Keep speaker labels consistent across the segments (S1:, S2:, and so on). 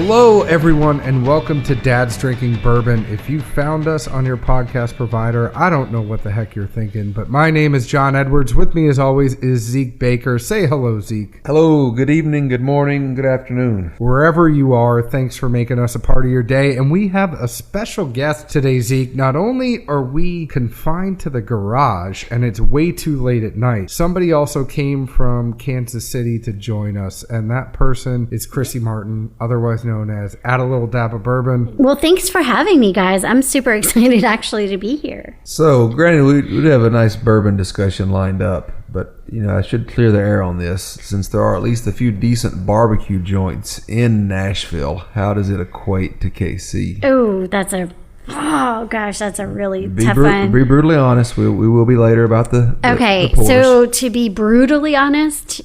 S1: Hello, everyone, and welcome to Dads Drinking Bourbon. If you found us on your podcast provider, I don't know what the heck you're thinking, but my name is John Edwards. With me, as always, is Zeke Baker. Say hello, Zeke.
S2: Hello, good evening, good morning, good afternoon.
S1: Wherever you are, thanks for making us a part of your day. And we have a special guest today, Zeke. Not only are we confined to the garage, and it's way too late at night, somebody also came from Kansas City to join us, and that person is Chrissy Martin, otherwise known as Add a Little Dab of Bourbon.
S3: Well, thanks for having me, guys. I'm super excited actually to be here.
S2: So, granted, we'd have a nice bourbon discussion lined up, but, I should clear the air on this. Since there are at least a few decent barbecue joints in Nashville, how does it equate to KC?
S3: That's a really tough one.
S2: Be brutally honest. We will be later about the
S3: Okay,
S2: the
S3: so to be brutally honest,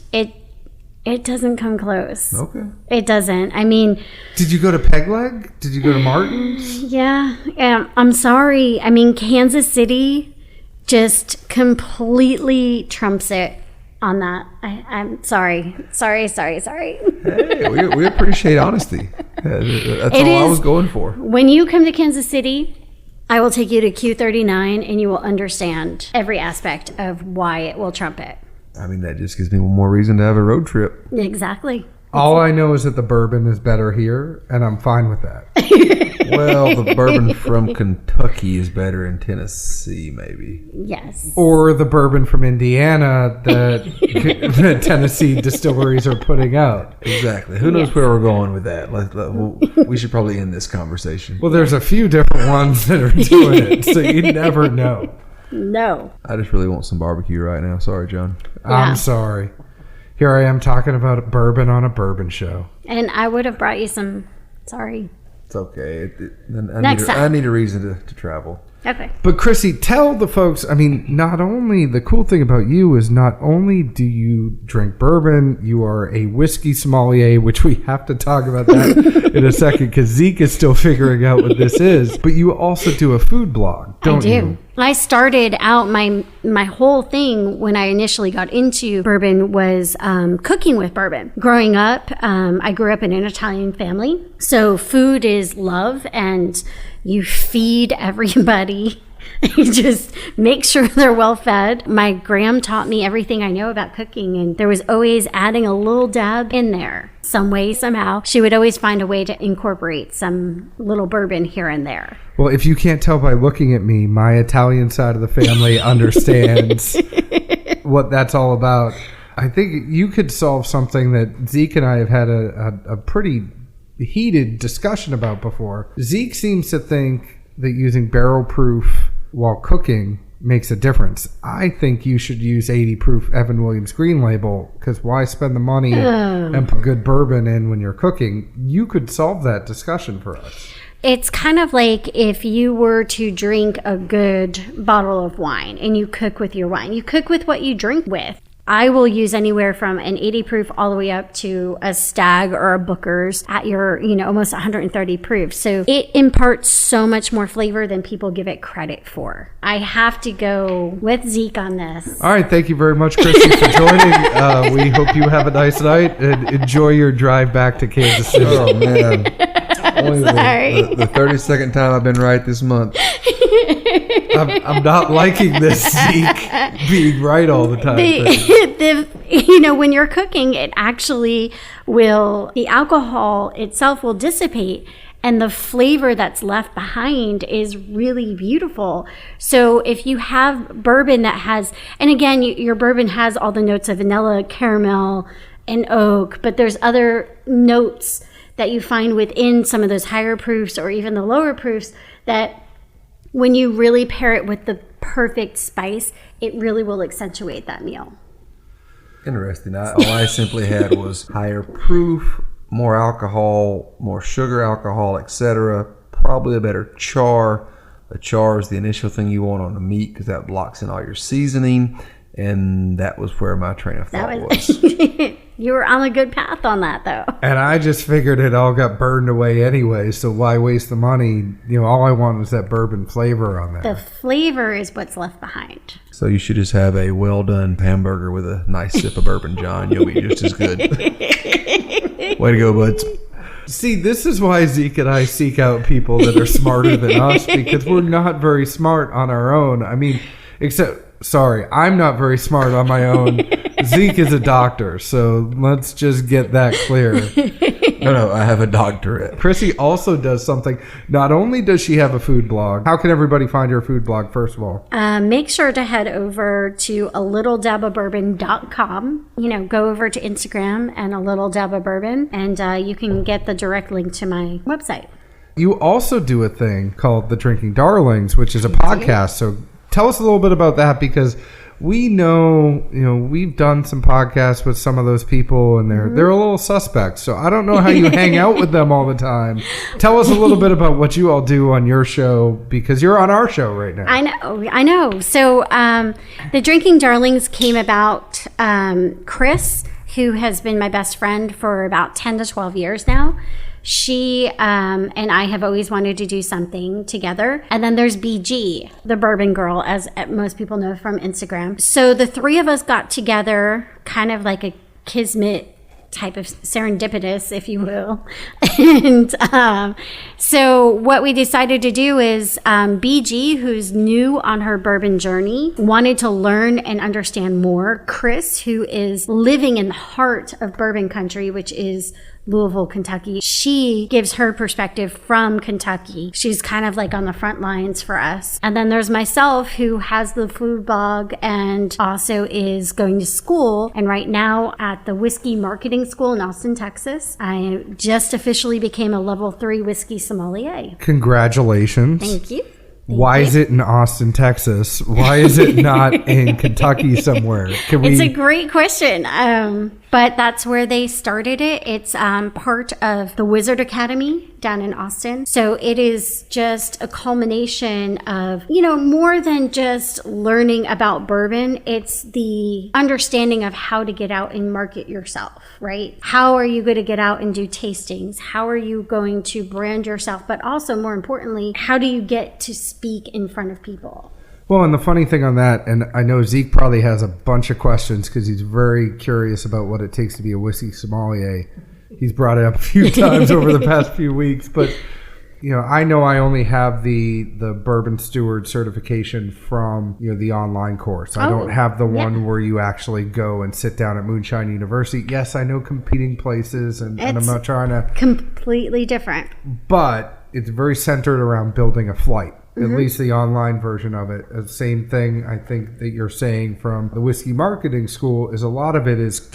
S3: it doesn't come close.
S2: Okay.
S3: It doesn't. I mean...
S1: Did you go to Peg Leg? Did you go to Martin's?
S3: Yeah. I'm sorry. I mean, Kansas City just completely trumps it on that. I'm sorry. Sorry.
S2: Hey, we appreciate honesty. That's all I was going for.
S3: When you come to Kansas City, I will take you to Q39 and you will understand every aspect of why it will trump it.
S2: I mean, that just gives me one more reason to have a road trip.
S3: Exactly.
S1: All I know is that the bourbon is better here, and I'm fine with that.
S2: Well, the bourbon from Kentucky is better in Tennessee, maybe.
S3: Yes.
S1: Or the bourbon from Indiana that the Tennessee distilleries are putting out.
S2: Exactly. Who knows where we're going with that? We should probably end this conversation.
S1: Well, there's a few different ones that are doing it, so you never know.
S3: No.
S2: I just really want some barbecue right now. Sorry, John.
S3: Yeah.
S1: I'm sorry. Here I am talking about a bourbon on a bourbon show.
S3: And I would have brought you some. Sorry.
S2: It's okay.
S3: Next time.
S2: I need a reason to travel.
S3: Okay.
S1: But Chrissy, tell the folks, not only, the cool thing about you is not only do you drink bourbon, you are a whiskey sommelier, which we have to talk about that in a second because Zeke is still figuring out what this is, but you also do a food blog, don't you?
S3: I started out my whole thing when I initially got into bourbon was cooking with bourbon. Growing up, I grew up in an Italian family, so food is love, and you feed everybody. You just make sure they're well fed. My gram taught me everything I know about cooking, and there was always adding a little dab in there. Some way, somehow. She would always find a way to incorporate some little bourbon here and there.
S1: Well, if you can't tell by looking at me, my Italian side of the family understands what that's all about. I think you could solve something that Zeke and I have had a pretty heated discussion about before. Zeke seems to think that using barrel proof while cooking makes a difference. I think you should use 80 proof Evan Williams Green Label, because why spend the money and put good bourbon in when you're cooking? You could solve that discussion for us.
S3: It's kind of like if you were to drink a good bottle of wine and you cook with your wine. You cook with what you drink with. I will use anywhere from an 80 proof all the way up to a Stag or a Booker's at your, almost 130 proof. So it imparts so much more flavor than people give it credit for. I have to go with Zeke on this.
S1: All right. Thank you very much, Chrissy, for joining. We hope you have a nice night and enjoy your drive back to Kansas City.
S2: Oh, man. Only
S3: Sorry.
S2: the 32nd time I've been right this month.
S1: I'm not liking this, Zeke, being right all the time.
S3: When you're cooking, it actually the alcohol itself will dissipate, and the flavor that's left behind is really beautiful. So if you have bourbon that has, and again, your bourbon has all the notes of vanilla, caramel, and oak, but there's other notes that you find within some of those higher proofs or even the lower proofs that when you really pair it with the perfect spice, it really will accentuate that meal.
S2: Interesting. All I simply had was higher proof, more alcohol, more sugar alcohol, etc. Probably a better char. A char is the initial thing you want on the meat because that blocks in all your seasoning. And that was where my train of thought was.
S3: You were on a good path on that, though.
S1: And I just figured it all got burned away anyway, so why waste the money? All I want was that bourbon flavor on there.
S3: The flavor is what's left behind.
S2: So you should just have a well-done hamburger with a nice sip of bourbon, John. You'll be just as good. Way to go, buds.
S1: See, this is why Zeke and I seek out people that are smarter than us, because we're not very smart on our own. I mean, sorry, I'm not very smart on my own. Zeke is a doctor, so let's just get that clear.
S2: No, I have a doctorate.
S1: Chrissy also does something. Not only does she have a food blog, how can everybody find her food blog, first of all?
S3: Make sure to head over to alittledabofbourbon.com. Go over to Instagram and alittledabofbourbon, and you can get the direct link to my website.
S1: You also do a thing called The Drinking Darlings, which is a podcast. So tell us a little bit about that, because we know, we've done some podcasts with some of those people, and they're a little suspect. So I don't know how you hang out with them all the time. Tell us a little bit about what you all do on your show, because you're on our show right now.
S3: I know. So the Drinking Darlings came about. Chris, who has been my best friend for about 10 to 12 years now, she and I have always wanted to do something together. And then there's BG, the bourbon girl, as most people know from Instagram. So the three of us got together, kind of like a kismet type of serendipitous, if you will. And so what we decided to do is BG, who's new on her bourbon journey, wanted to learn and understand more. Chris, who is living in the heart of bourbon country, which is Louisville, Kentucky. She gives her perspective from Kentucky. She's kind of like on the front lines for us. And then there's myself, who has the food blog and also is going to school. And right now at the Whiskey Marketing School in Austin, Texas, I just officially became a level 3 Whiskey Sommelier.
S1: Congratulations.
S3: Thank you.
S1: Why is it in Austin, Texas? Why is it not in Kentucky somewhere?
S3: It's a great question. But that's where they started it. It's part of the Wizard Academy down in Austin. So it is just a culmination of, more than just learning about bourbon. It's the understanding of how to get out and market yourself, right? How are you going to get out and do tastings? How are you going to brand yourself? But also, more importantly, how do you get to speak in front of people?
S1: Well, and the funny thing on that, and I know Zeke probably has a bunch of questions because he's very curious about what it takes to be a whiskey sommelier. He's brought it up a few times over the past few weeks, but I know I only have the Bourbon Steward certification from the online course. I don't have the one where you actually go and sit down at Moonshine University. Yes, I know competing places, and I'm not trying to
S3: completely different,
S1: but it's very centered around building a flight. At least the online version of it. The same thing I think that you're saying from the Whiskey Marketing School is a lot of it is,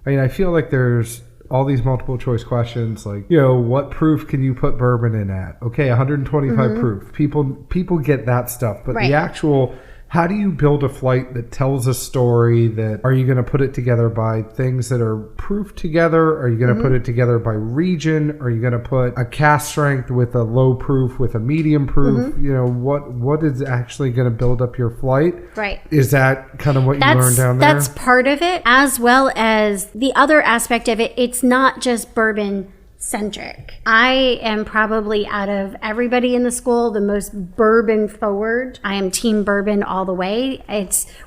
S1: I feel like there's all these multiple choice questions like, what proof can you put bourbon in at? Okay, 125 proof. People get that stuff. But the actual, how do you build a flight that tells a story? That are you going to put it together by things that are proof together? Are you going to put it together by region? Are you going to put a cask strength with a low proof with a medium proof? What is actually going to build up your flight?
S3: Right.
S1: Is that kind of what you learned down there?
S3: That's part of it, as well as the other aspect of it. It's not just bourbon centric. I am probably, out of everybody in the school, the most bourbon forward. I am team bourbon all the way.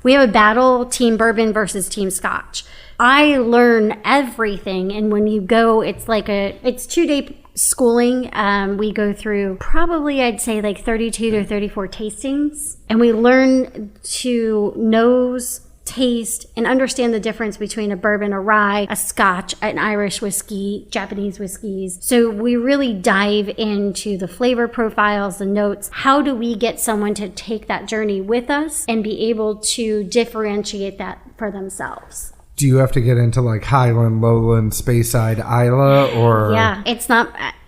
S3: We have a battle, team bourbon versus team scotch. I learn everything, and when you go, it's 2-day schooling. We go through probably, I'd say, like 32 to 34 tastings, and we learn to nose, taste, and understand the difference between a bourbon, a rye, a scotch, an Irish whiskey, Japanese whiskeys. So we really dive into the flavor profiles, the notes. How do we get someone to take that journey with us and be able to differentiate that for themselves?
S1: Do you have to get into like Highland, Lowland, Speyside, Isla, or?
S3: Yeah,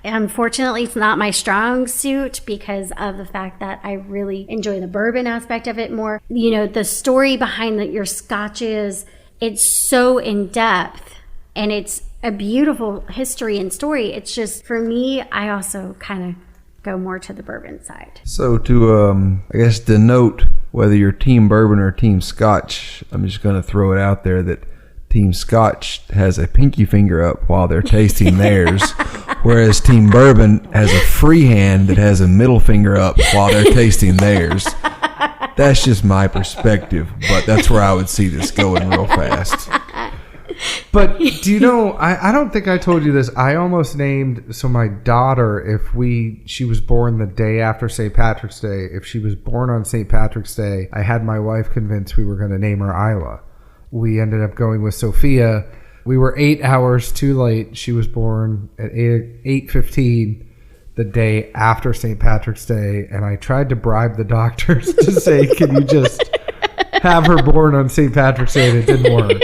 S3: unfortunately, it's not my strong suit because of the fact that I really enjoy the bourbon aspect of it more. The story behind your scotches, it's so in depth, and it's a beautiful history and story. It's just, for me, I also kind of go more to the bourbon side.
S2: So to, I guess, denote whether you're team bourbon or team scotch, I'm just going to throw it out there that Team Scotch has a pinky finger up while they're tasting theirs, whereas Team Bourbon has a free hand that has a middle finger up while they're tasting theirs. That's just my perspective, but that's where I would see this going real fast.
S1: But do you know, I don't think I told you this. I almost named, so my daughter, she was born the day after St. Patrick's Day. If she was born on St. Patrick's Day, I had my wife convinced we were going to name her Isla. We ended up going with Sophia. We were 8 hours too late. She was born at 8:15 the day after St. Patrick's Day, and I tried to bribe the doctors to say, can you just have her born on St. Patrick's Day, and it didn't work.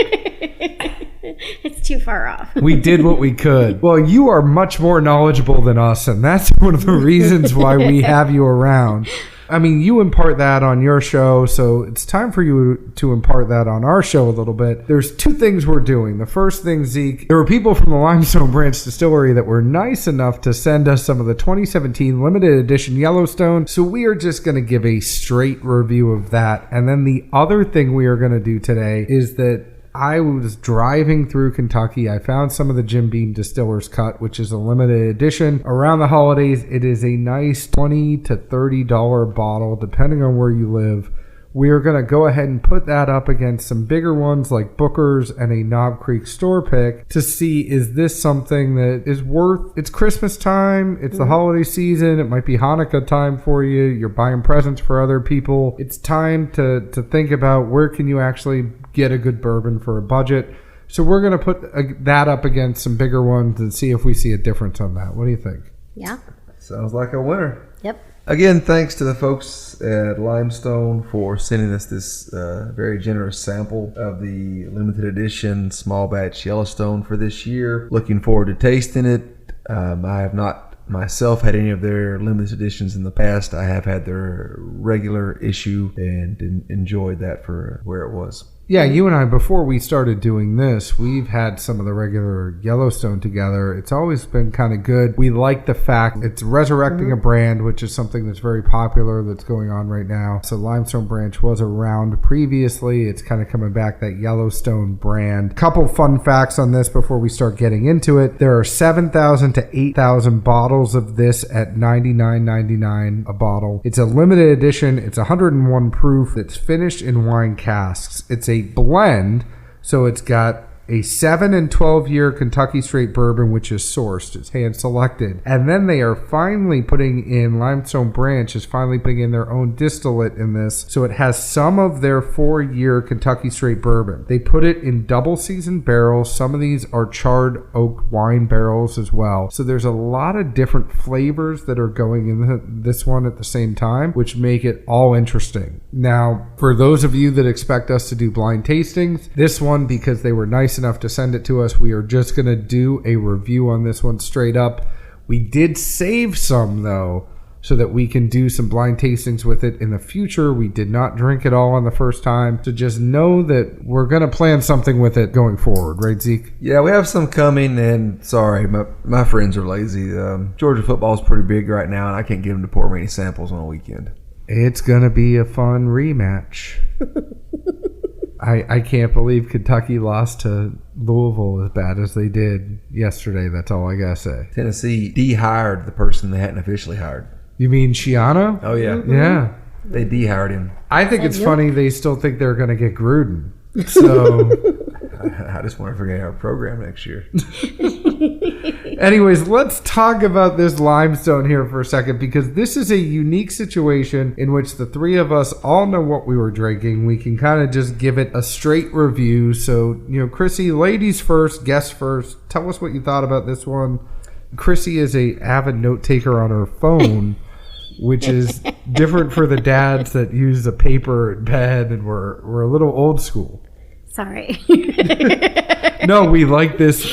S3: It's too far off.
S1: We did what we could. Well, you are much more knowledgeable than us, and that's one of the reasons why we have you around. I mean, you impart that on your show, so it's time for you to impart that on our show a little bit. There's two things we're doing. The first thing, Zeke, there were people from the Limestone Branch Distillery that were nice enough to send us some of the 2017 limited edition Yellowstone, so we are just going to give a straight review of that. And then the other thing we are going to do today is that I was driving through Kentucky. I found some of the Jim Beam Distillers Cut, which is a limited edition. Around the holidays, it is a nice $20 to $30 bottle, depending on where you live. We are going to go ahead and put that up against some bigger ones like Booker's and a Knob Creek store pick to see, is this something that is worth, it's Christmas time, it's the holiday season, it might be Hanukkah time for you, you're buying presents for other people. It's time to think about where can you actually get a good bourbon for a budget. So we're going to put that up against some bigger ones and see if we see a difference on that. What do you think?
S3: Yeah.
S2: Sounds like a winner.
S3: Yep.
S2: Again, thanks to the folks at Limestone for sending us this very generous sample of the limited edition small batch Yellowstone for this year. Looking forward to tasting it. I have not myself had any of their limited editions in the past. I have had their regular issue and enjoyed that for where it was.
S1: Yeah, you and I, before we started doing this, we've had some of the regular Yellowstone together. It's always been kind of good. We like the fact it's resurrecting a brand, which is something that's very popular that's going on right now. So Limestone Branch was around previously. It's kind of coming back, that Yellowstone brand. Couple fun facts on this before we start getting into it. There are 7,000 to 8,000 bottles of this at $99.99 a bottle. It's a limited edition. It's 101 proof. It's finished in wine casks. It's a blend, so it's got a 7 and 12 year Kentucky straight bourbon, which is sourced, it's hand selected, and then they are finally putting in, Limestone Branch is finally putting in their own distillate in this, so it has some of their 4-year Kentucky straight bourbon. They put it in double seasoned barrels. Some of these are charred oak wine barrels as well, so there's a lot of different flavors that are going in this one at the same time, which make it all interesting. Now, for those of you that expect us to do blind tastings, this one, because they were nice enough to send it to us, we are just going to do a review on this one straight up. We did save some, though, so that we can do some blind tastings with it in the future. We did not drink it all on the first time, so just know that we're going to plan something with it going forward, right, Zeke?
S2: Yeah, we have some coming, and sorry, my friends are lazy. Georgia football is pretty big right now, and I can't get them to pour me any samples on a weekend.
S1: It's going to be a fun rematch. I can't believe Kentucky lost to Louisville as bad as they did yesterday. That's all I got to say.
S2: Tennessee de-hired the person they hadn't officially hired.
S1: You mean Shiano?
S2: Oh, yeah.
S3: Mm-hmm.
S1: Yeah.
S2: They de-hired him.
S1: I think it's funny they still think they're going to get Gruden. So
S2: I just want to forget our program next year.
S1: anyways, let's talk about this Limestone here for a second, because this is a unique situation in which the three of us all know what we were drinking. We can kind of just give it a straight review. So, Chrissy, ladies first, guests first. Tell us what you thought about this one. Chrissy is a avid note taker on her phone, which is different for the dads that use a paper in bed, and we're a little old school.
S3: Sorry.
S1: No, we like this.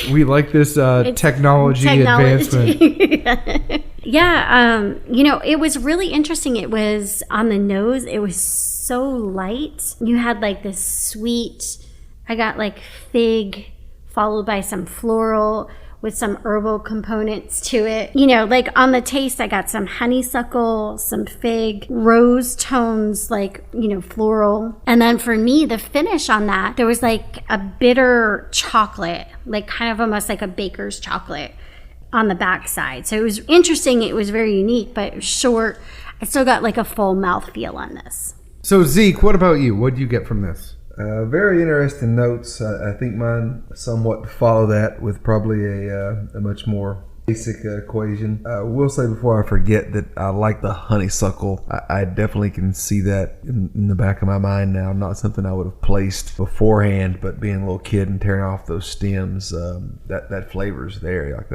S1: Technology advancement.
S3: Yeah, it was really interesting. It was on the nose. It was so light. You had like this sweet. I got like fig, followed by some floral with some herbal components to it. Like on the taste, I got some honeysuckle, some fig, rose tones, like, floral. And then for me, the finish on that, there was like a bitter chocolate, like kind of almost like a baker's chocolate on the backside. So it was interesting. It was very unique, but it was short. I still got like a full mouth feel on this.
S1: So Zeke, what about you? What did you get from this?
S2: Very interesting notes. I think mine somewhat follow that with probably a much more basic equation. I will say before I forget that I like the honeysuckle. I definitely can see that in the back of my mind now. Not something I would have placed beforehand, but being a little kid and tearing off those stems, that flavor's there. Like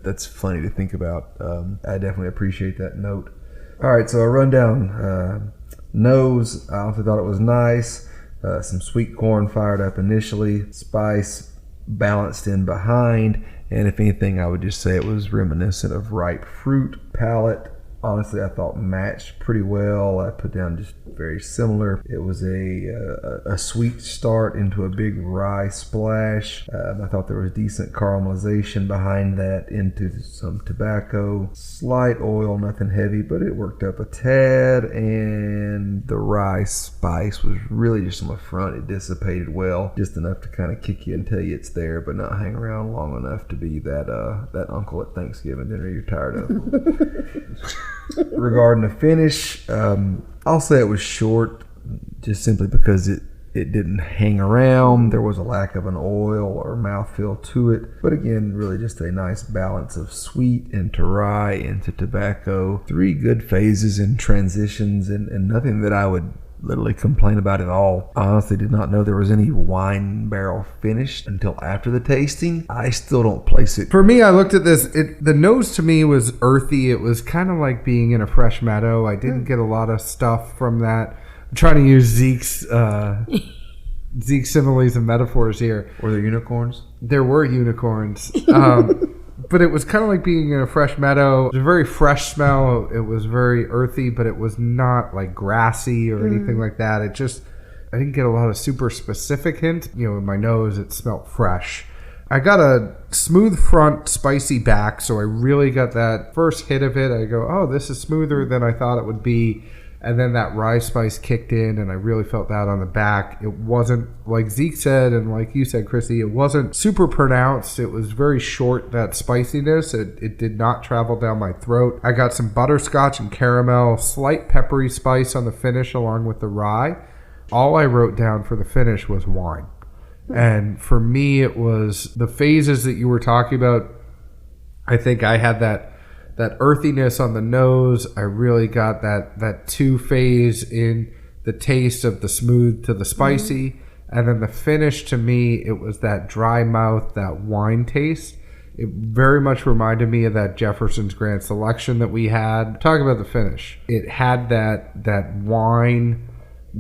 S2: that's funny to think about. I definitely appreciate that note. All right, so a rundown. Nose, I also thought it was nice. Some sweet corn fired up initially, spice balanced in behind, and if anything, I would just say it was reminiscent of ripe fruit. Palate, honestly, I thought matched pretty well. I put down just very similar. It was a sweet start into a big rye splash. I thought there was decent caramelization behind that into some tobacco. Slight oil, nothing heavy, but it worked up a tad. And the rye spice was really just on the front. It dissipated well, just enough to kind of kick you and tell you it's there, but not hang around long enough to be that uncle at Thanksgiving dinner you're tired of. Regarding the finish, I'll say it was short, just simply because it didn't hang around. There was a lack of an oil or mouthfeel to it. But again, really just a nice balance of sweet into rye into tobacco. 3 good phases and transitions, and nothing that I would literally complain about it all. I honestly did not know there was any wine barrel finished until after the tasting. I still don't place it.
S1: For me, I looked at this. The nose to me was earthy. It was kind of like being in a fresh meadow. I didn't get a lot of stuff from that. I'm trying to use Zeke's similes and metaphors here.
S2: Were there unicorns?
S1: There were unicorns. But it was kind of like being in a fresh meadow. It was a very fresh smell. It was very earthy, but it was not like grassy or anything like that. I didn't get a lot of super specific hint. In my nose, it smelled fresh. I got a smooth front, spicy back, so I really got that first hit of it. I go, oh, this is smoother than I thought it would be. And then that rye spice kicked in, and I really felt that on the back. It wasn't, like Zeke said, and like you said, Chrissy, it wasn't super pronounced. It was very short, that spiciness. It did not travel down my throat. I got some butterscotch and caramel, slight peppery spice on the finish along with the rye. All I wrote down for the finish was wine. And for me, it was the phases that you were talking about. I think I had that earthiness on the nose. I really got that 2-phase in the taste of the smooth to the spicy. And then the finish, to me, it was that dry mouth, that wine taste. It very much reminded me of that Jefferson's Grand Selection that we had. Talk about the finish. It had that wine,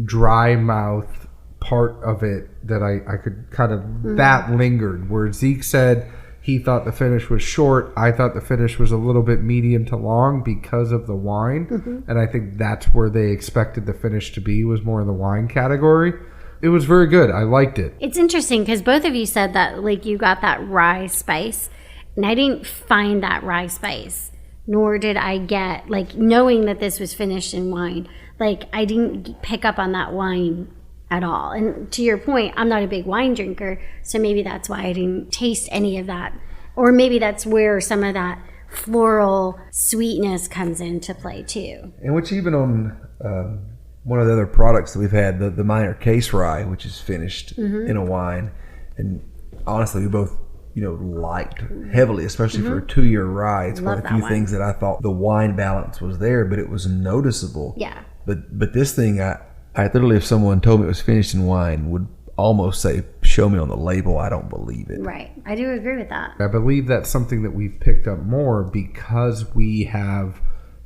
S1: dry mouth part of it that I could kind of, that lingered. Where Zeke said he thought the finish was short. I thought the finish was a little bit medium to long because of the wine. And I think that's where they expected the finish to be, was more in the wine category. It was very good. I liked it.
S3: It's interesting because both of you said that, like, you got that rye spice. And I didn't find that rye spice. Nor did I get, like, knowing that this was finished in wine. Like, I didn't pick up on that wine at all. And to your point, I'm not a big wine drinker, so maybe that's why I didn't taste any of that. Or maybe that's where some of that floral sweetness comes into play too.
S2: And which even on one of the other products that we've had, the minor case rye, which is finished in a wine, and honestly we both liked heavily, especially for a 2-year rye. It's one of the few things that I thought the wine balance was there, but it was noticeable.
S3: Yeah.
S2: But this thing, I literally, if someone told me it was finished in wine, would almost say, show me on the label. I don't believe it.
S3: Right. I do agree with that.
S1: I believe that's something that we've picked up more because we have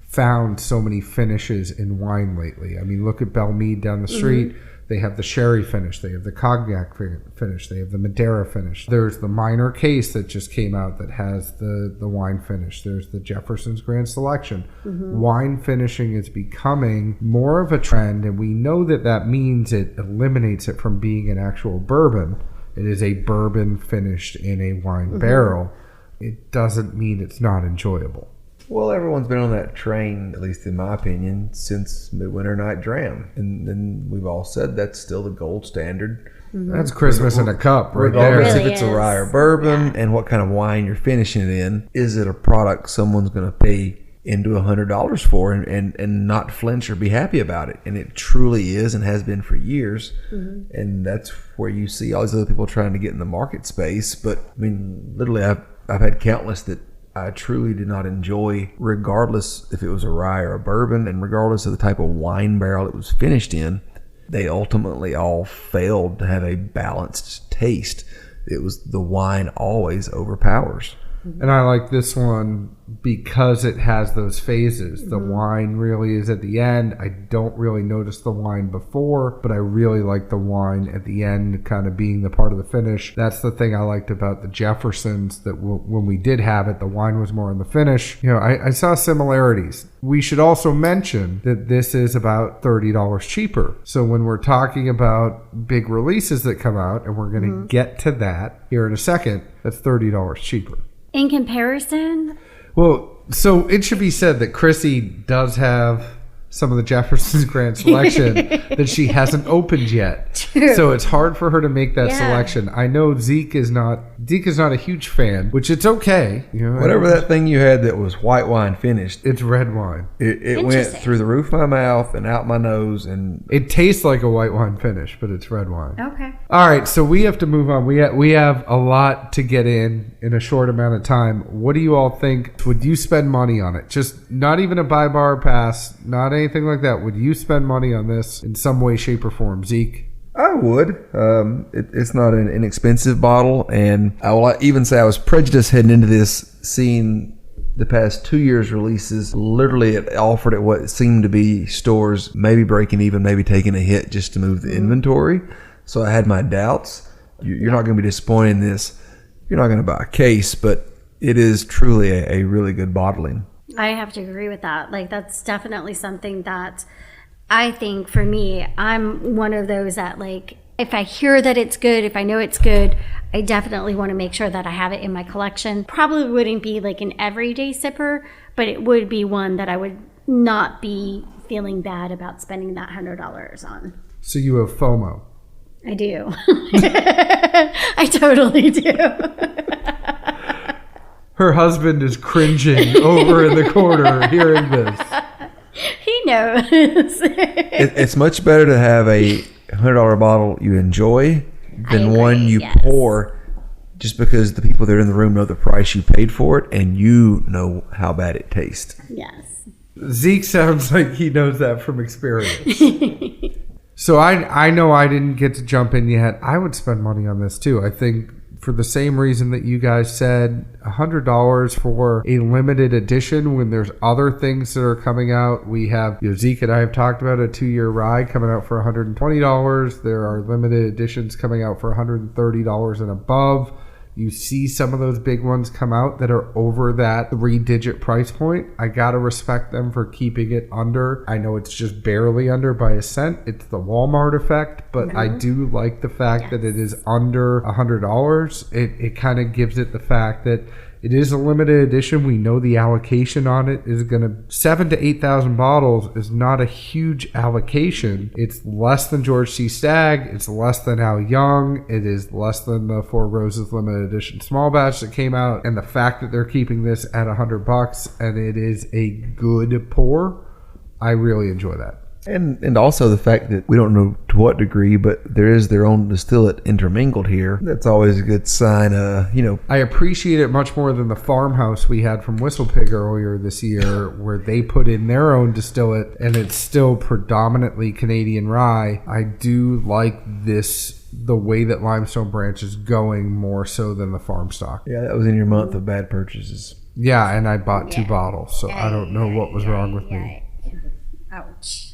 S1: found so many finishes in wine lately. I mean, look at Belmead down the street. They have the sherry finish. They have the cognac finish. They have the Madeira finish. There's the minor case that just came out that has the wine finish. There's the Jefferson's Grand Selection. Wine finishing is becoming more of a trend, and we know that means it eliminates it from being an actual bourbon. It is a bourbon finished in a wine barrel. It doesn't mean it's not enjoyable.
S2: Well, everyone's been on that train, at least in my opinion, since Midwinter Night Dram. And then we've all said that's still the gold standard.
S1: That's Christmas in a cup right there.
S2: Regardless
S3: Really
S2: if it's a
S3: is.
S2: rye or bourbon and what kind of wine you're finishing it in, is it a product someone's going to pay into $100 for and not flinch or be happy about it. And it truly is and has been for years. Mm-hmm. And that's where you see all these other people trying to get in the market space. But I mean, literally, I've had countless that I truly did not enjoy, regardless if it was a rye or a bourbon, and regardless of the type of wine barrel it was finished in. They ultimately all failed to have a balanced taste. It was the wine always overpowers.
S1: And I like this one because it has those phases. The wine really is at the end. I don't really notice the wine before, but I really like the wine at the end kind of being the part of the finish. That's the thing I liked about the Jeffersons, that when we did have it, the wine was more in the finish. You know, I saw similarities. We should also mention that this is about $30 cheaper. So when we're talking about big releases that come out, and we're going to get to that here in a second, that's $30 cheaper.
S3: In comparison?
S1: Well, so it should be said that Chrissy does have some of the Jefferson's Grand Selection that she hasn't opened yet.
S3: True.
S1: So it's hard for her to make that selection. I know Zeke is not a huge fan, which it's okay. You know,
S2: whatever that thing you had that was white wine finished,
S1: it's red wine.
S2: It went through the roof of my mouth and out my nose, and
S1: it tastes like a white wine finish, but it's red wine.
S3: Okay.
S1: All right, so we have to move on. We have a lot to get in a short amount of time. What do you all think? Would you spend money on it? Just not even a buy bar pass, not anything like that. Would you spend money on this in some way, shape, or form? Zeke?
S2: I would. It's not an inexpensive bottle, and I will even say I was prejudiced heading into this, seeing the past 2 years releases. Literally, it offered at what seemed to be stores maybe breaking even, maybe taking a hit just to move the inventory. So I had my doubts. You're not going to be disappointed in this. You're not going to buy a case, but it is truly a really good bottling.
S3: I have to agree with that. Like, that's definitely something that I think, for me, I'm one of those that, like, if I hear that it's good, if I know it's good, I definitely want to make sure that I have it in my collection. Probably wouldn't be like an everyday sipper, but it would be one that I would not be feeling bad about spending that $100 on.
S1: So you have FOMO.
S3: I do. I totally do.
S2: Her husband is cringing over in the corner hearing this.
S3: He knows.
S2: It's much better to have a $100 bottle you enjoy than one you pour just because the people that are in the room know the price you paid for it and you know how bad it tastes.
S3: Yes.
S1: Zeke sounds like he knows that from experience. So I know I didn't get to jump in yet. I would spend money on this too. I think for the same reason that you guys said, $100 for a limited edition when there's other things that are coming out. We have, Zeke and I have talked about a 2-year rye coming out for $120. There are limited editions coming out for $130 and above. You see some of those big ones come out that are over that 3-digit price point. I got to respect them for keeping it under. I know it's just barely under by a cent. It's the Walmart effect, but I do like the fact that it is under $100. It kind of gives it the fact that it is a limited edition. We know the allocation on it is going to 7,000 to 8,000 bottles is not a huge allocation. It's less than George C. Stagg. It's less than Al Young. It is less than the Four Roses limited edition small batch that came out. And the fact that they're keeping this at $100 and it is a good pour, I really enjoy that.
S2: And also the fact that we don't know to what degree, but there is their own distillate intermingled here. That's always a good sign. I
S1: appreciate it much more than the farmhouse we had from Whistle Pig earlier this year, where they put in their own distillate, and it's still predominantly Canadian rye. I do like this, the way that Limestone Branch is going more so than the farm stock.
S2: Yeah, that was in your month of bad purchases.
S1: Yeah, and I bought 2 bottles, so I don't know what was wrong with me.
S3: Ouch.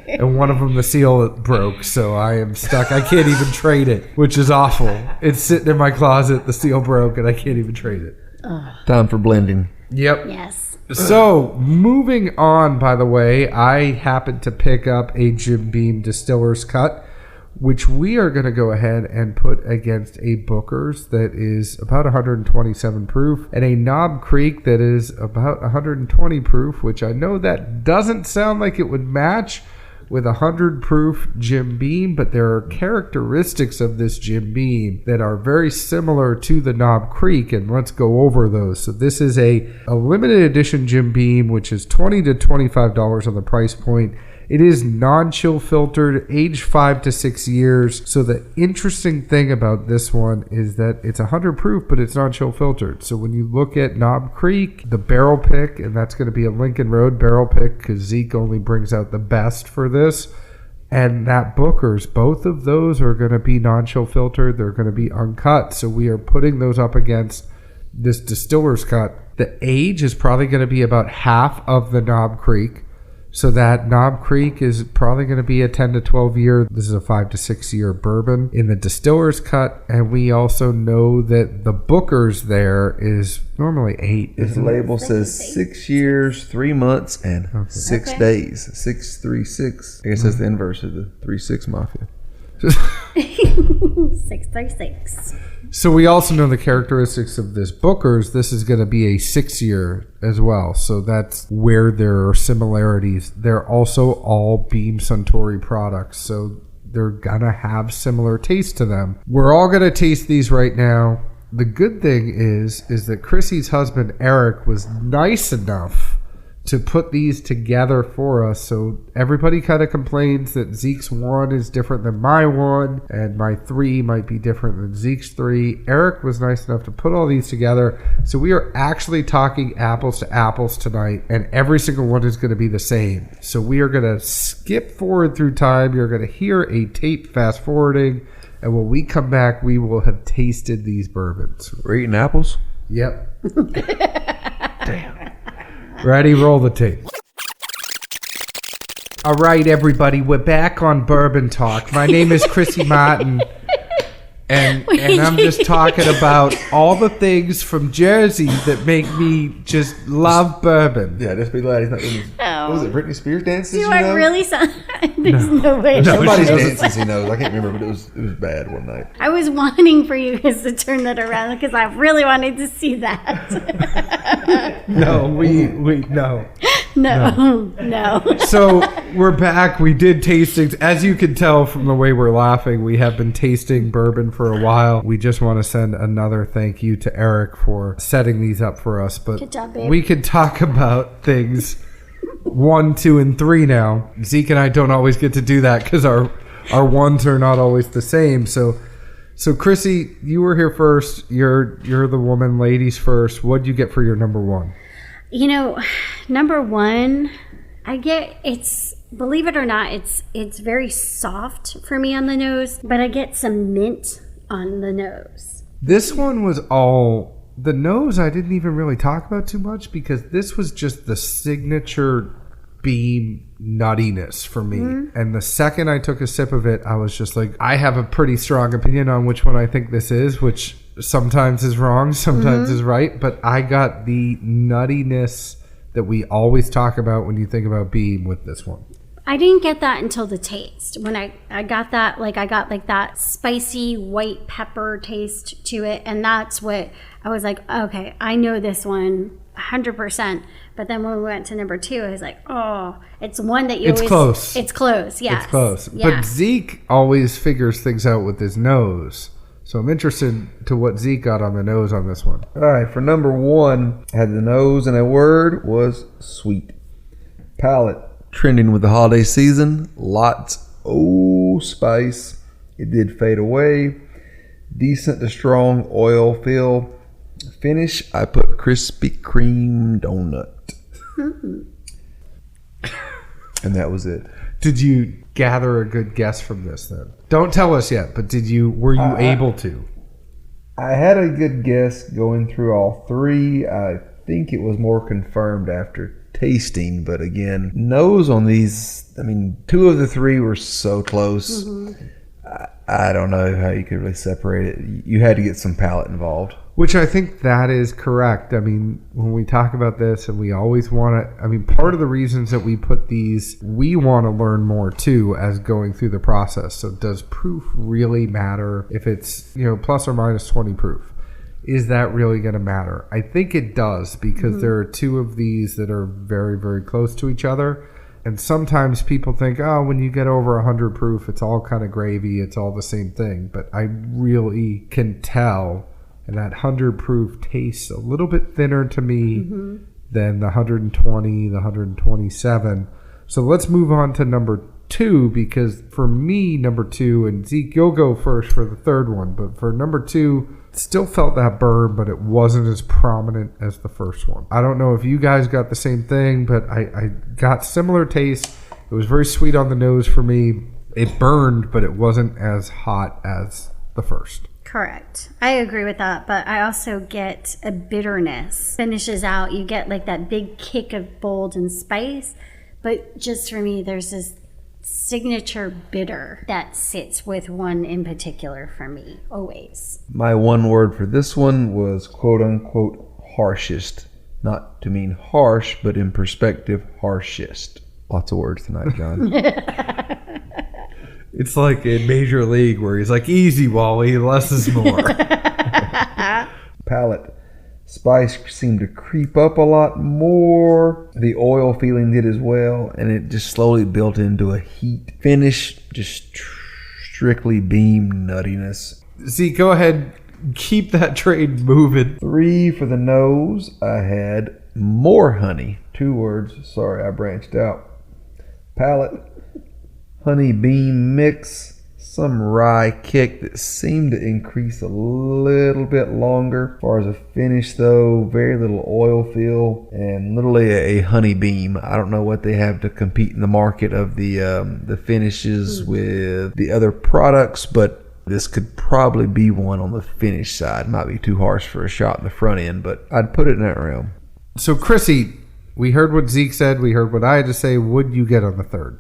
S1: And one of them, the seal broke, so I am stuck. I can't even trade it, which is awful. It's sitting in my closet, the seal broke, and I can't even trade it.
S2: Time for blending.
S1: Yep.
S3: Yes.
S1: So, moving on, by the way, I happened to pick up a Jim Beam Distillers cut, which we are going to go ahead and put against a Booker's that is about 127 proof and a Knob Creek that is about 120 proof, which I know that doesn't sound like it would match, with 100 proof Jim Beam, but there are characteristics of this Jim Beam that are very similar to the Knob Creek, and let's go over those. So this is a limited edition Jim Beam, which is $20 to $25 on the price point. It is non-chill filtered, aged 5 to 6 years. So the interesting thing about this one is that it's 100 proof, but it's non-chill filtered. So when you look at Knob Creek, the barrel pick, and that's going to be a Lincoln Road barrel pick because Zeke only brings out the best for this. And that Booker's, both of those are going to be non-chill filtered. They're going to be uncut. So we are putting those up against this Distiller's cut. The age is probably going to be about half of the Knob Creek. So that Knob Creek is probably going to be a 10 to 12 year. This is a 5 to 6 year bourbon in the Distiller's cut. And we also know that the Booker's there is normally 8.
S2: This label says 6 years, 3 months, and 6 days. 636. I guess that's the inverse of the 3-6 Mafia.
S3: 636.
S1: So we also know the characteristics of this Booker's. This is going to be a 6 year as well. So that's where there are similarities. They're also all Beam Suntory products. So they're going to have similar taste to them. We're all going to taste these right now. The good thing is that Chrissy's husband, Eric, was nice enough to put these together for us. So everybody kind of complains that Zeke's 1 is different than my 1 and my 3 might be different than Zeke's 3. Eric was nice enough to put all these together. So we are actually talking apples to apples tonight, and every single one is going to be the same. So we are going to skip forward through time. You're going to hear a tape fast forwarding, and when we come back, we will have tasted these bourbons.
S2: We're eating apples?
S1: Yep. Damn. Ready, roll the tape. All right, everybody, we're back on Bourbon Talk. My name is Chrissy Martin, and I'm just talking about all the things from Jersey that make me just love bourbon.
S2: Yeah, just be glad he's not doing What was it, Britney Spears dances?
S3: Do I really sound... There's no way.
S2: Somebody's dances he knows. I can't remember, but it was bad one night.
S3: I was wanting for you guys to turn that around because I really wanted to see that.
S1: No,
S3: No.
S1: So we're back. We did tastings. As you can tell from the way we're laughing, we have been tasting bourbon for a while. We just want to send another thank you to Eric for setting these up for us. But
S3: good job, babe.
S1: We could talk about things 1, 2, and 3 now. Zeke and I don't always get to do that because our ones are not always the same. So Chrissy, you were here first. You're the woman, ladies first. What'd you get for your number 1?
S3: You know, number 1, believe it or not, it's very soft for me on the nose, but I get some mint on the nose.
S1: This one was all... The nose I didn't even really talk about too much because this was just the signature Beam nuttiness for me. Mm-hmm. And the second I took a sip of it, I was just like, I have a pretty strong opinion on which one I think this is, which sometimes is wrong, sometimes is right. But I got the nuttiness that we always talk about when you think about Beam with this one.
S3: I didn't get that until the taste. When I got that, I got that spicy white pepper taste to it. And that's what I was like, okay, I know this one 100%. But then when we went to number 2, I was like, oh, it's one that you
S1: It's close.
S3: It's close, yes.
S1: It's close.
S3: Yeah.
S1: But Zeke always figures things out with his nose. So I'm interested to what Zeke got on the nose on this one.
S2: All right, for number 1, had the nose and a word was sweet. Palate. Trending with the holiday season, lots spice. It did fade away. Decent to strong oil feel. Finish, I put Krispy Kreme donut. And that was it.
S1: Did you gather a good guess from this then? Don't tell us yet, but were you able to?
S2: I had a good guess going through all 3. I think it was more confirmed after tasting, but again, nose on these, 2 of the 3 were so close. Mm-hmm. I don't know how you could really separate it. You had to get some palate involved.
S1: Which I think that is correct. When we talk about this and we always want to, part of the reasons that we put these, we want to learn more too as going through the process. So does proof really matter if it's, plus or minus 20 proof? Is that really going to matter? I think it does because there are 2 of these that are very, very close to each other. And sometimes people think, oh, when you get over 100 proof, it's all kind of gravy. It's all the same thing. But I really can tell, and that 100 proof tastes a little bit thinner to me than the 120, the 127. So let's move on to number 2, because for me, number 2, and Zeke, you'll go first for the third one, but for number 2, still felt that burn, but it wasn't as prominent as the first one. I don't know if you guys got the same thing, but I got similar taste. It was very sweet on the nose for me. It burned, but it wasn't as hot as the first.
S3: Correct. I agree with that, but I also get a bitterness. Finishes out, you get like that big kick of bold and spice, but just for me, there's this signature bitter that sits with one in particular for me, always.
S2: My one word for this one was quote unquote harshest. Not to mean harsh, but in perspective, harshest. Lots of words tonight, John.
S1: It's like in Major League where he's like, easy, Wally, less is more.
S2: Palate. Spice seemed to creep up a lot more. The oil feeling did as well, and it just slowly built into a heat. Finish, just strictly beam nuttiness.
S1: Zeke, go ahead. Keep that train moving.
S2: 3 for the nose. I had more honey. 2 words. Sorry, I branched out. Palate. Honey bean mix. Some rye kick that seemed to increase a little bit longer. As far as a finish though, very little oil feel and literally a honey beam. I don't know what they have to compete in the market of the finishes with the other products, but this could probably be one on the finish side. Might be too harsh for a shot in the front end, but I'd put it in that realm.
S1: So Chrissy, we heard what Zeke said. We heard what I had to say. What'd you get on the third?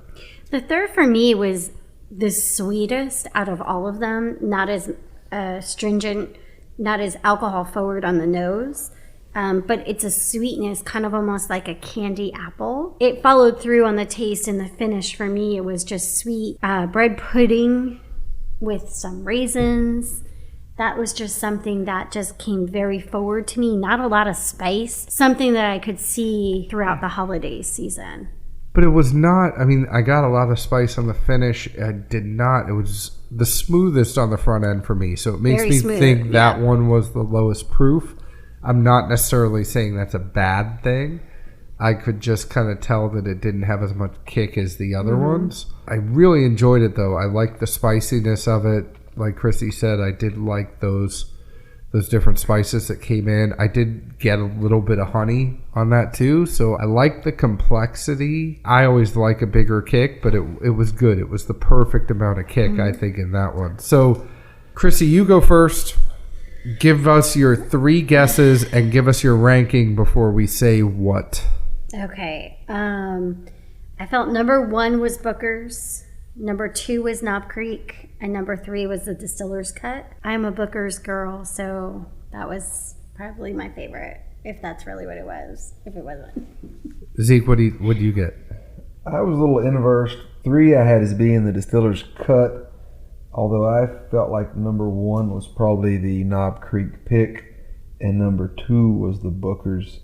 S3: The third for me was the sweetest out of all of them. Not as stringent, not as alcohol forward on the nose, but it's a sweetness, kind of almost like a candy apple. It followed through on the taste and the finish. For me, it was just sweet bread pudding with some raisins. That was just something that just came very forward to me. Not a lot of spice, something that I could see throughout the holiday season.
S1: But it was not, I mean, I got a lot of spice on the finish. I did not. It was the smoothest on the front end for me. So it makes
S3: Very
S1: me
S3: smooth,
S1: think that one was the lowest proof. I'm not necessarily saying that's a bad thing. I could just kind of tell that it didn't have as much kick as the other ones. I really enjoyed it, though. I liked the spiciness of it. Like Chrissy said, I did like those different spices that came in. I did get a little bit of honey on that too, so I like the complexity. I always like a bigger kick, but it was good. It was the perfect amount of kick, I think, in that one. So, Chrissy, you go first. Give us your 3 guesses and give us your ranking before we say what.
S3: Okay. I felt number 1 was Booker's. Number 2 was Knob Creek, and number 3 was the Distiller's Cut. I'm a Booker's girl, so that was probably my favorite, if that's really what it was, if it wasn't.
S1: Zeke, what do you get?
S2: I was a little inverse. 3 I had as being the Distiller's Cut, although I felt like number 1 was probably the Knob Creek pick, and number 2 was the Booker's.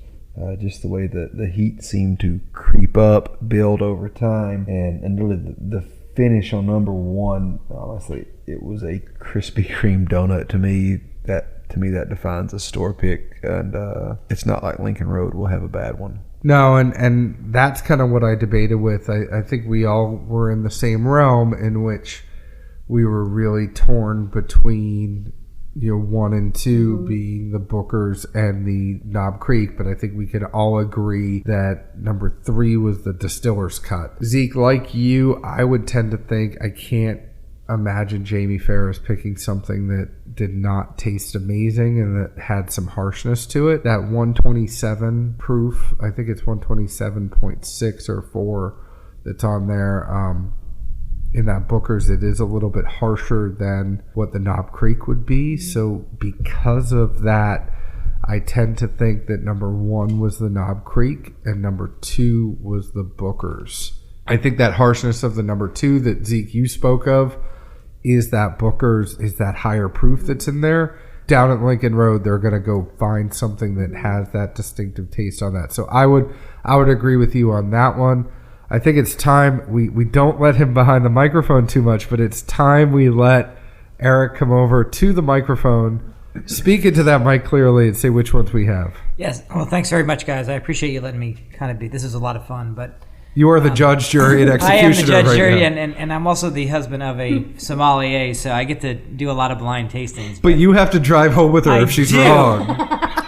S2: Just the way that the heat seemed to creep up, build over time, and really the finish on number 1, honestly, it was a Krispy Kreme donut to me. That defines a store pick, and it's not like Lincoln Road will have a bad one.
S1: No, and that's kind of what I debated with. I think we all were in the same realm in which we were really torn between 1 and 2 being the Bookers and the Knob Creek, but I think we could all agree that number 3 was the Distiller's Cut. Zeke, like you, I would tend to think I can't imagine Jamie Farris picking something that did not taste amazing and that had some harshness to it. That 127 proof, I think it's 127.6 or 4 that's on there. In that Booker's, it is a little bit harsher than what the Knob Creek would be. So because of that, I tend to think that number 1 was the Knob Creek and number 2 was the Booker's. I think that harshness of the number 2 that Zeke, you spoke of, is that Booker's, is that higher proof that's in there. Down at Lincoln Road, they're going to go find something that has that distinctive taste on that. So I would agree with you on that one. I think it's time we don't let him behind the microphone too much, but it's time we let Eric come over to the microphone, speak into that mic clearly, and say which ones we have.
S4: Yes. Well, thanks very much, guys. I appreciate you letting me kind of be. This is a lot of fun, but
S1: You are the judge, jury, and executioner.
S4: I am the judge,
S1: right
S4: jury,
S1: now.
S4: and I'm also the husband of a sommelier, so I get to do a lot of blind tastings.
S1: But you have to drive home with her
S4: I
S1: if she's
S4: do.
S1: wrong.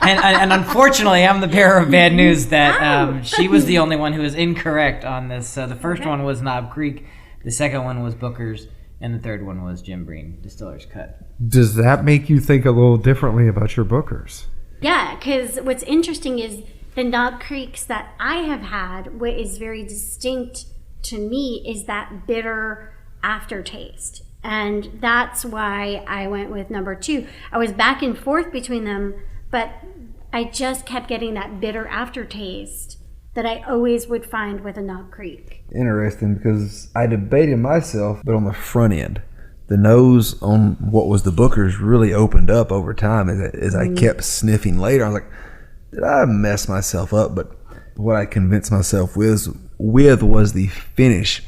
S4: And unfortunately, I'm the bearer of bad news that she was the only one who was incorrect on this. So the first one was Knob Creek, the second one was Booker's, and the third one was Jim Breen, Distiller's Cut.
S1: Does that make you think a little differently about your Bookers?
S3: Yeah, because what's interesting is the Knob Creeks that I have had, what is very distinct to me is that bitter aftertaste. And that's why I went with number 2. I was back and forth between them, but I just kept getting that bitter aftertaste that I always would find with a Knob Creek.
S2: Interesting, because I debated myself, but on the front end, the nose on what was the Booker's really opened up over time as I kept sniffing later. I was like, did I mess myself up? But what I convinced myself with was the finish.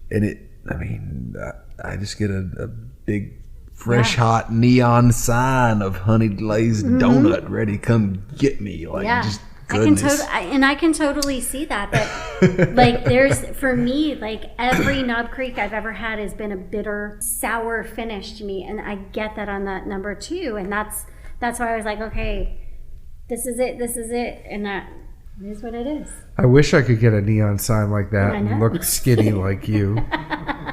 S2: And I just get a big, fresh, hot neon sign of honey glazed donut ready to come get me. Like, just goodness.
S3: I can totally see that. But like, there's, for me, like every Knob Creek I've ever had has been a bitter, sour finish to me. And I get that on that number 2. And that's why I was like, okay, this is it, and that is what it is.
S1: I wish I could get a neon sign like that and look skinny like you.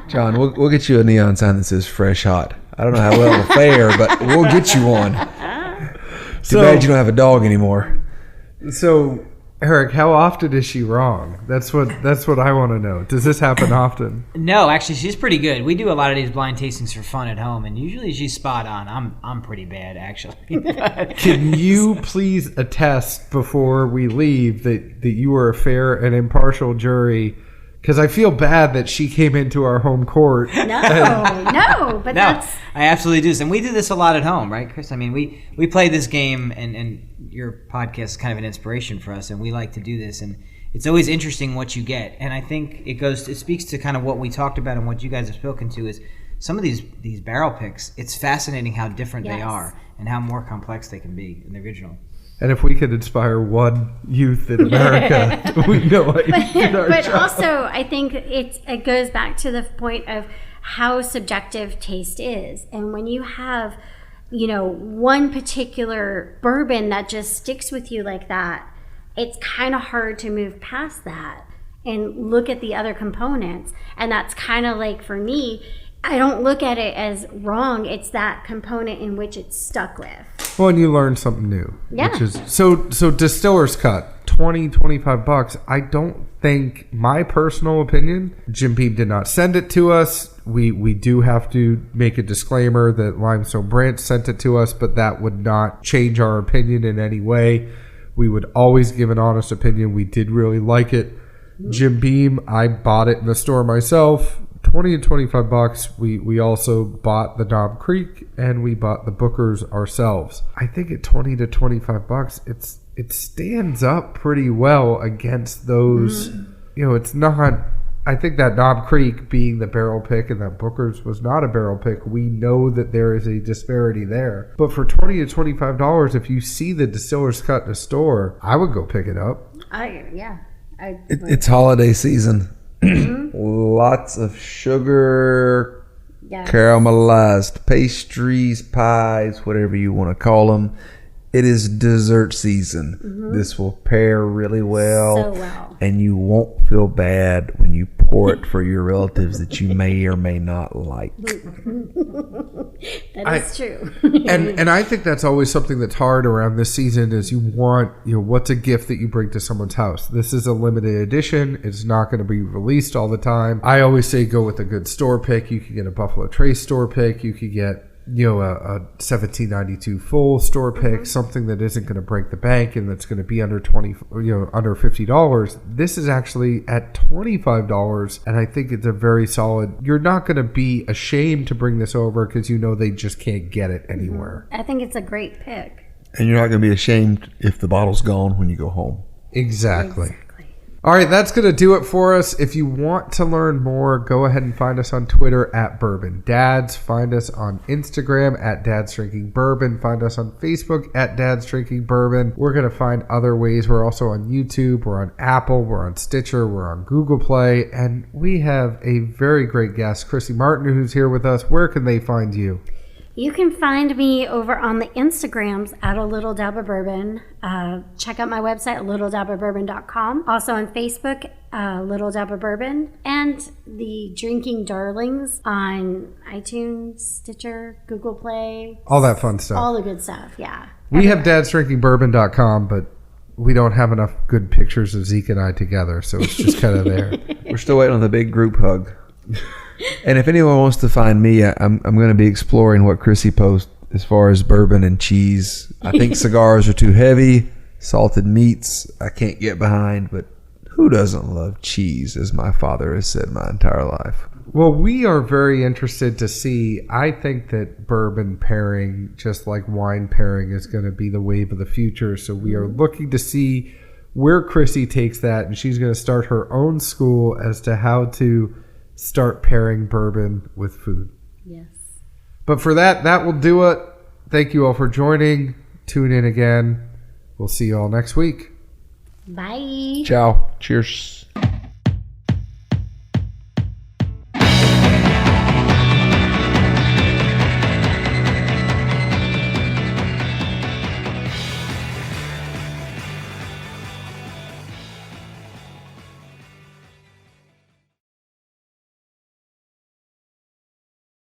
S2: John, we'll get you a neon sign that says fresh hot. I don't know how well it'll fare, but we'll get you one. Too bad you don't have a dog anymore.
S1: So, Eric, how often is she wrong? That's what I want to know. Does this happen often?
S4: No, actually, she's pretty good. We do a lot of these blind tastings for fun at home, and usually she's spot on. I'm pretty bad, actually.
S1: Can you please attest before we leave that you are a fair and impartial jury? Because I feel bad that she came into our home court.
S3: But that's...
S4: I absolutely do this. And we do this a lot at home, right, Chris? I mean, we play this game, and your podcast is kind of an inspiration for us, and we like to do this. And it's always interesting what you get. And I think it speaks to kind of what we talked about and what you guys have spoken to is some of these barrel picks, it's fascinating how different they are and how more complex they can be in the original.
S1: And if we could inspire one youth in America, we know what you did our
S3: But
S1: job.
S3: also, I think it goes back to the point of how subjective taste is. And when you have, one particular bourbon that just sticks with you like that, it's kind of hard to move past that and look at the other components. And that's kind of like, for me, I don't look at it as wrong. It's that component in which it's stuck with.
S1: Well, and you learn something new.
S3: Yeah.
S1: Which is, so Distiller's Cut, $20-$25. I don't think, my personal opinion, Jim Beam did not send it to us. We do have to make a disclaimer that Limestone Branch sent it to us, but that would not change our opinion in any way. We would always give an honest opinion. We did really like it. Jim Beam, I bought it in the store myself. $20 to $25. We also bought the Knob Creek and we bought the Booker's ourselves. I think at $20 to $25, it stands up pretty well against those. It's not. I think that Knob Creek being the barrel pick and that Booker's was not a barrel pick. We know that there is a disparity there. But for $20 to $25, if you see the Distiller's Cut in a store, I would go pick it up.
S2: It's holiday season. Lots of sugar, caramelized pastries, pies, whatever you want to call them. It is dessert season. This will pair really well, and you won't feel bad when you pour it for your relatives that you may or may not like.
S3: That is true.
S1: and I think that's always something that's hard around this season is you want, what's a gift that you bring to someone's house? This is a limited edition. It's not going to be released all the time. I always say go with a good store pick. You could get a Buffalo Trace store pick. You could get a 1792 full store pick, something that isn't going to break the bank and that's going to be under under $50. This is actually at $25, and I think it's a very solid. You're not going to be ashamed to bring this over because they just can't get it anywhere.
S3: I think it's a great pick.
S2: And you're not going to be ashamed if the bottle's gone when you go home.
S1: Exactly. All right, that's going to do it for us. If you want to learn more, go ahead and find us on Twitter at Bourbon Dads. Find us on Instagram at Dads Drinking Bourbon. Find us on Facebook at Dads Drinking Bourbon. We're going to find other ways. We're also on YouTube. We're on Apple. We're on Stitcher. We're on Google Play. And we have a very great guest, Chrissy Martin, who's here with us. Where can they find you?
S3: You can find me over on the Instagrams at A Little Dab of Bourbon. Check out my website, littledabofbourbon.com. Also on Facebook, Little Dab of Bourbon. And the Drinking Darlings on iTunes, Stitcher, Google Play.
S1: All that fun stuff.
S3: All the good stuff, yeah.
S1: We have dadsdrinkingbourbon.com, but we don't have enough good pictures of Zeke and I together, so it's just kind of there.
S2: We're still waiting on the big group hug. And if anyone wants to find me, I'm going to be exploring what Chrissy posts as far as bourbon and cheese. I think cigars are too heavy. Salted meats, I can't get behind. But who doesn't love cheese, as my father has said my entire life?
S1: Well, we are very interested to see. I think that bourbon pairing, just like wine pairing, is going to be the wave of the future. So we are looking to see where Chrissy takes that. And she's going to start her own school as to how to start pairing bourbon with food.
S3: Yes.
S1: But for that will do it. Thank you all for joining. Tune in again. We'll see you all next week.
S3: Bye.
S2: Ciao. Cheers.